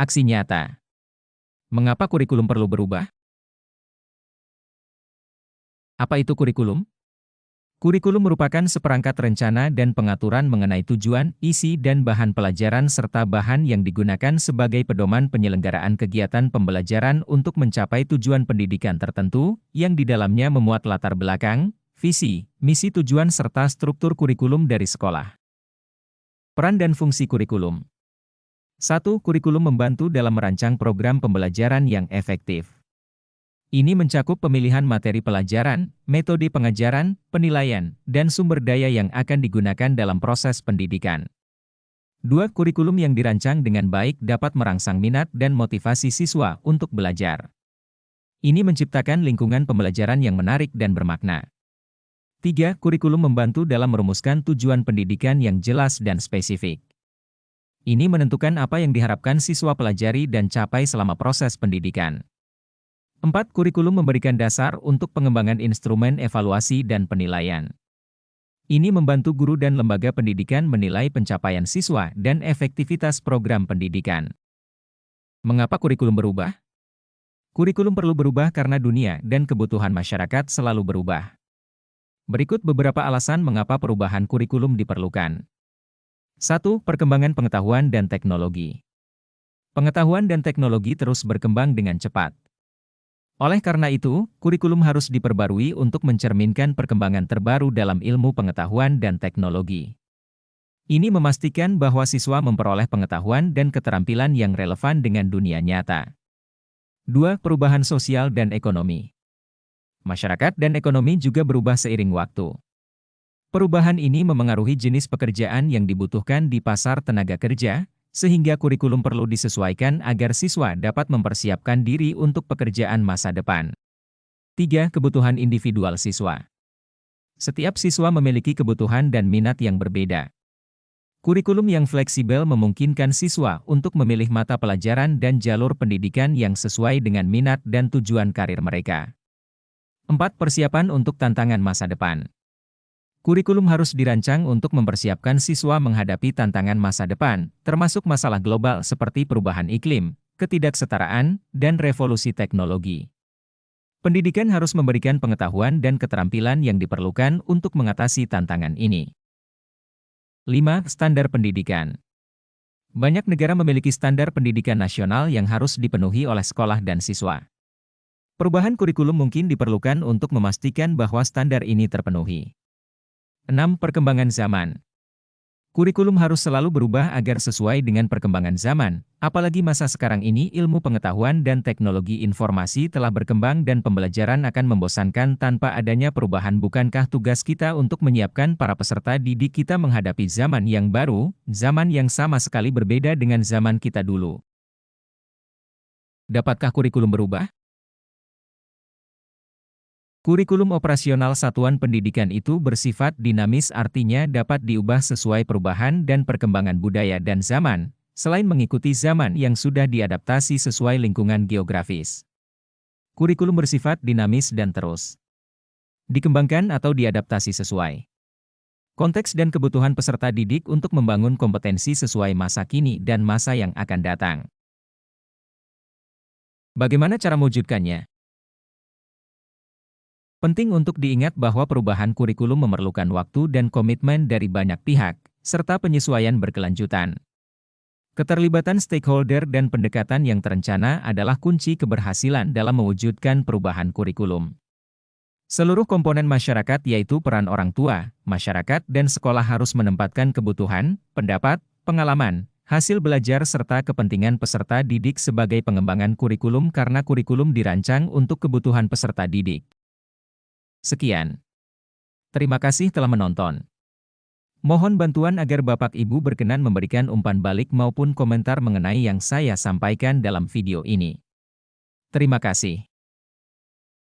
Aksi nyata. Mengapa kurikulum perlu berubah? Apa itu kurikulum? Kurikulum merupakan seperangkat rencana dan pengaturan mengenai tujuan, isi, dan bahan pelajaran serta bahan yang digunakan sebagai pedoman penyelenggaraan kegiatan pembelajaran untuk mencapai tujuan pendidikan tertentu, yang di dalamnya memuat latar belakang, visi, misi tujuan serta struktur kurikulum dari sekolah. Peran dan fungsi kurikulum. 1. Kurikulum membantu dalam merancang program pembelajaran yang efektif. Ini mencakup pemilihan materi pelajaran, metode pengajaran, penilaian, dan sumber daya yang akan digunakan dalam proses pendidikan. 2. Kurikulum yang dirancang dengan baik dapat merangsang minat dan motivasi siswa untuk belajar. Ini menciptakan lingkungan pembelajaran yang menarik dan bermakna. 3. Kurikulum membantu dalam merumuskan tujuan pendidikan yang jelas dan spesifik. Ini menentukan apa yang diharapkan siswa pelajari dan capai selama proses pendidikan. 4. Kurikulum memberikan dasar untuk pengembangan instrumen evaluasi dan penilaian. Ini membantu guru dan lembaga pendidikan menilai pencapaian siswa dan efektivitas program pendidikan. Mengapa kurikulum berubah? Kurikulum perlu berubah karena dunia dan kebutuhan masyarakat selalu berubah. Berikut beberapa alasan mengapa perubahan kurikulum diperlukan. 1. Perkembangan pengetahuan dan teknologi. Pengetahuan dan teknologi terus berkembang dengan cepat. Oleh karena itu, kurikulum harus diperbarui untuk mencerminkan perkembangan terbaru dalam ilmu pengetahuan dan teknologi. Ini memastikan bahwa siswa memperoleh pengetahuan dan keterampilan yang relevan dengan dunia nyata. 2. Perubahan sosial dan ekonomi. Masyarakat dan ekonomi juga berubah seiring waktu. Perubahan ini memengaruhi jenis pekerjaan yang dibutuhkan di pasar tenaga kerja, sehingga kurikulum perlu disesuaikan agar siswa dapat mempersiapkan diri untuk pekerjaan masa depan. 3. Kebutuhan individual siswa. Setiap siswa memiliki kebutuhan dan minat yang berbeda. Kurikulum yang fleksibel memungkinkan siswa untuk memilih mata pelajaran dan jalur pendidikan yang sesuai dengan minat dan tujuan karir mereka. 4. Persiapan untuk tantangan masa depan. Kurikulum harus dirancang untuk mempersiapkan siswa menghadapi tantangan masa depan, termasuk masalah global seperti perubahan iklim, ketidaksetaraan, dan revolusi teknologi. Pendidikan harus memberikan pengetahuan dan keterampilan yang diperlukan untuk mengatasi tantangan ini. 5. Standar pendidikan. Banyak negara memiliki standar pendidikan nasional yang harus dipenuhi oleh sekolah dan siswa. Perubahan kurikulum mungkin diperlukan untuk memastikan bahwa standar ini terpenuhi. 6. Perkembangan zaman. Kurikulum harus selalu berubah agar sesuai dengan perkembangan zaman, apalagi masa sekarang ini ilmu pengetahuan dan teknologi informasi telah berkembang dan pembelajaran akan membosankan tanpa adanya perubahan. Bukankah tugas kita untuk menyiapkan para peserta didik kita menghadapi zaman yang baru, zaman yang sama sekali berbeda dengan zaman kita dulu? Dapatkah kurikulum berubah? Kurikulum operasional satuan pendidikan itu bersifat dinamis, artinya dapat diubah sesuai perubahan dan perkembangan budaya dan zaman, selain mengikuti zaman yang sudah diadaptasi sesuai lingkungan geografis. Kurikulum bersifat dinamis dan terus dikembangkan atau diadaptasi sesuai konteks dan kebutuhan peserta didik untuk membangun kompetensi sesuai masa kini dan masa yang akan datang. Bagaimana cara mewujudkannya? Penting untuk diingat bahwa perubahan kurikulum memerlukan waktu dan komitmen dari banyak pihak, serta penyesuaian berkelanjutan. Keterlibatan stakeholder dan pendekatan yang terencana adalah kunci keberhasilan dalam mewujudkan perubahan kurikulum. Seluruh komponen masyarakat, yaitu peran orang tua, masyarakat, dan sekolah harus menempatkan kebutuhan, pendapat, pengalaman, hasil belajar serta kepentingan peserta didik sebagai pengembangan kurikulum karena kurikulum dirancang untuk kebutuhan peserta didik. Sekian. Terima kasih telah menonton. Mohon bantuan agar Bapak Ibu berkenan memberikan umpan balik maupun komentar mengenai yang saya sampaikan dalam video ini. Terima kasih.